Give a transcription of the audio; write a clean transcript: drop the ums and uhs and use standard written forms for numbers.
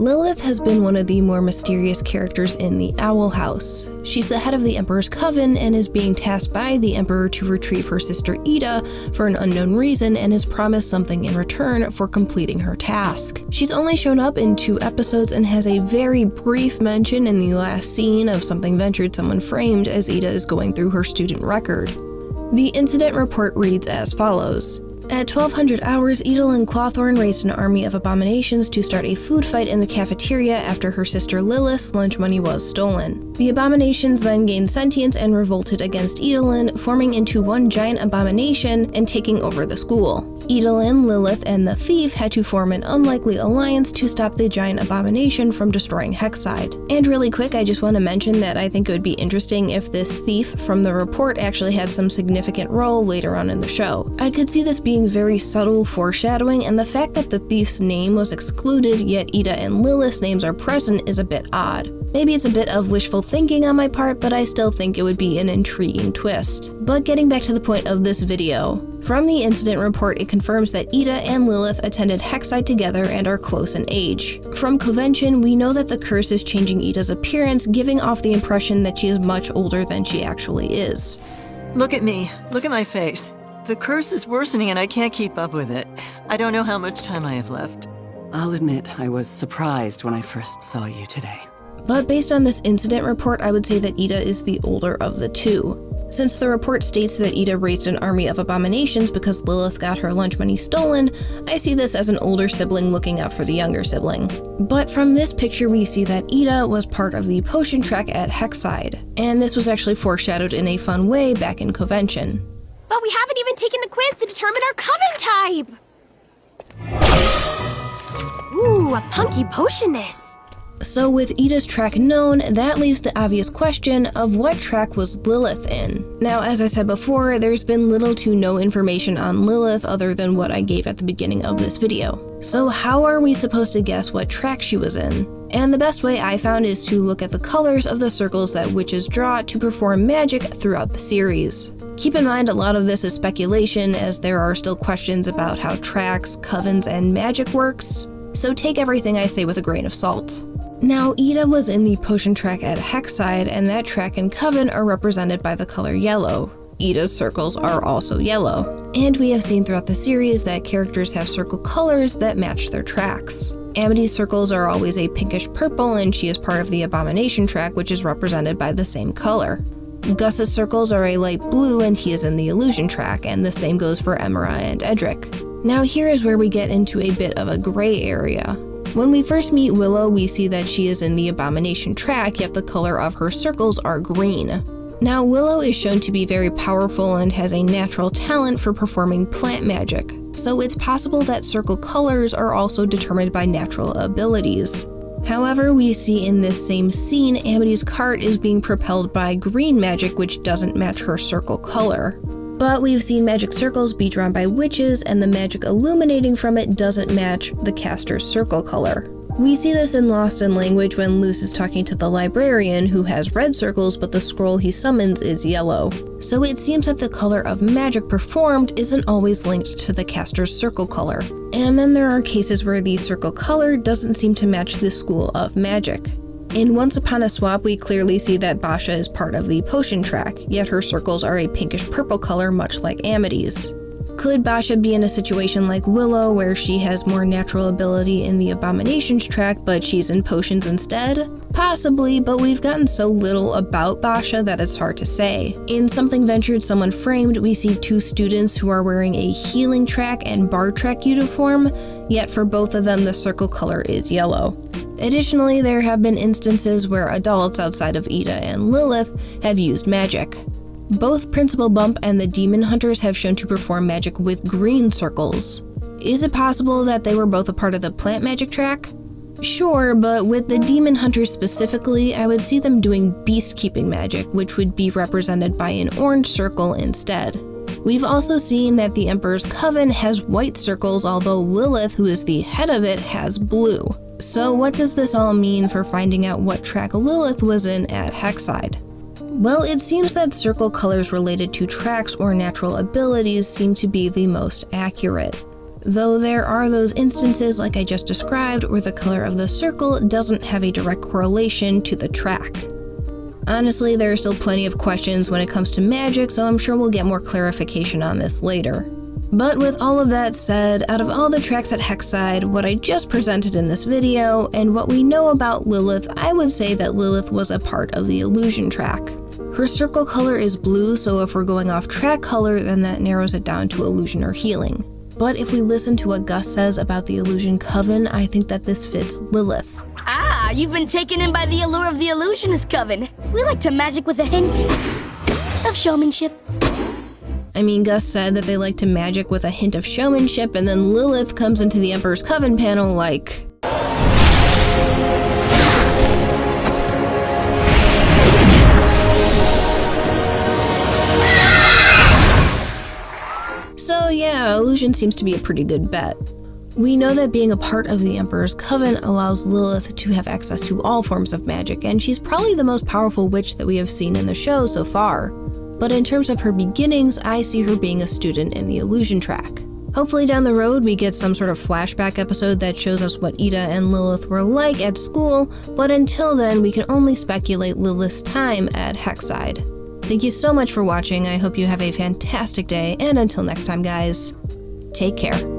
Lilith has been one of the more mysterious characters in the Owl House. She's the head of the Emperor's Coven and is being tasked by the Emperor to retrieve her sister Ida for an unknown reason and is promised something in return for completing her task. She's only shown up in 2 episodes and has a very brief mention in the last scene of Something Ventured, Someone Framed as Ida is going through her student record. The incident report reads as follows. At 1200 hours, Edelyn Clawthorne raised an army of abominations to start a food fight in the cafeteria after her sister Lilith's lunch money was stolen. The abominations then gained sentience and revolted against Edelyn, forming into one giant abomination and taking over the school. Edelyn, Lilith, and the thief had to form an unlikely alliance to stop the giant abomination from destroying Hexside. And really quick, I just want to mention that I think it would be interesting if this thief from the report actually had some significant role later on in the show. I could see this being very subtle foreshadowing, and the fact that the thief's name was excluded yet Ida and Lilith's names are present is a bit odd. Maybe it's a bit of wishful thinking on my part, but I still think it would be an intriguing twist. But getting back to the point of this video, from the incident report it confirms that Ida and Lilith attended Hexside together and are close in age. From Convention, we know that the curse is changing Ida's appearance, giving off the impression that she is much older than she actually is. Look at me. Look at my face. The curse is worsening and I can't keep up with it. I don't know how much time I have left. I'll admit I was surprised when I first saw you today. But based on this incident report, I would say that Ida is the older of the 2. Since the report states that Ida raised an army of abominations because Lilith got her lunch money stolen, I see this as an older sibling looking out for the younger sibling. But from this picture we see that Ida was part of the potion track at Hexside, and this was actually foreshadowed in a fun way back in Convention. But we haven't even taken the quiz to determine our coven type! Ooh, a punky potionness. So with Ida's track known, that leaves the obvious question of what track was Lilith in. Now, as I said before, there's been little to no information on Lilith other than what I gave at the beginning of this video. So how are we supposed to guess what track she was in? And the best way I found is to look at the colors of the circles that witches draw to perform magic throughout the series. Keep in mind a lot of this is speculation, as there are still questions about how tracks, covens, and magic works, so take everything I say with a grain of salt. Now, Ida was in the potion track at Hexside, and that track and coven are represented by the color yellow. Ida's circles are also yellow. And we have seen throughout the series that characters have circle colors that match their tracks. Amity's circles are always a pinkish purple, and she is part of the abomination track, which is represented by the same color. Gus's circles are a light blue, and he is in the illusion track, and the same goes for Emera and Edric. Now here is where we get into a bit of a gray area. When we first meet Willow, we see that she is in the abomination track, yet the color of her circles are green. Now, Willow is shown to be very powerful and has a natural talent for performing plant magic, so it's possible that circle colors are also determined by natural abilities. However, we see in this same scene, Amity's cart is being propelled by green magic, which doesn't match her circle color. But we've seen magic circles be drawn by witches, and the magic illuminating from it doesn't match the caster's circle color. We see this in Lost in Language when Luce is talking to the librarian, who has red circles, but the scroll he summons is yellow. So it seems that the color of magic performed isn't always linked to the caster's circle color. And then there are cases where the circle color doesn't seem to match the school of magic. In Once Upon a Swap, we clearly see that Basha is part of the potion track, yet her circles are a pinkish purple color much like Amity's. Could Basha be in a situation like Willow, where she has more natural ability in the Abominations track, but she's in potions instead? Possibly, but we've gotten so little about Basha that it's hard to say. In Something Ventured, Someone Framed, we see 2 students who are wearing a healing track and bard track uniform, yet for both of them the circle color is yellow. Additionally, there have been instances where adults outside of Ida and Lilith have used magic. Both Principal Bump and the Demon Hunters have shown to perform magic with green circles. Is it possible that they were both a part of the plant magic track? Sure, but with the Demon Hunters specifically, I would see them doing beast-keeping magic, which would be represented by an orange circle instead. We've also seen that the Emperor's Coven has white circles, although Lilith, who is the head of it, has blue. So what does this all mean for finding out what track Lilith was in at Hexside? Well, it seems that circle colors related to tracks or natural abilities seem to be the most accurate. though there are those instances like I just described where the color of the circle doesn't have a direct correlation to the track. Honestly, there are still plenty of questions when it comes to magic, so I'm sure we'll get more clarification on this later. But with all of that said, out of all the tracks at Hexside, what I just presented in this video, and what we know about Lilith, I would say that Lilith was a part of the illusion track. Her circle color is blue, so if we're going off track color, then that narrows it down to illusion or healing. But if we listen to what Gus says about the illusion coven, I think that this fits Lilith. Ah, you've been taken in by the allure of the illusionist coven. We like to magic with a hint of showmanship. I mean, Gus said that they like to magic with a hint of showmanship, and then Lilith comes into the Emperor's Coven panel like... So yeah, illusion seems to be a pretty good bet. We know that being a part of the Emperor's Coven allows Lilith to have access to all forms of magic, and she's probably the most powerful witch that we have seen in the show so far. But in terms of her beginnings, I see her being a student in the illusion track. Hopefully down the road we get some sort of flashback episode that shows us what Ida and Lilith were like at school, but until then we can only speculate Lilith's time at Hexside. Thank you so much for watching, I hope you have a fantastic day, and until next time guys, take care.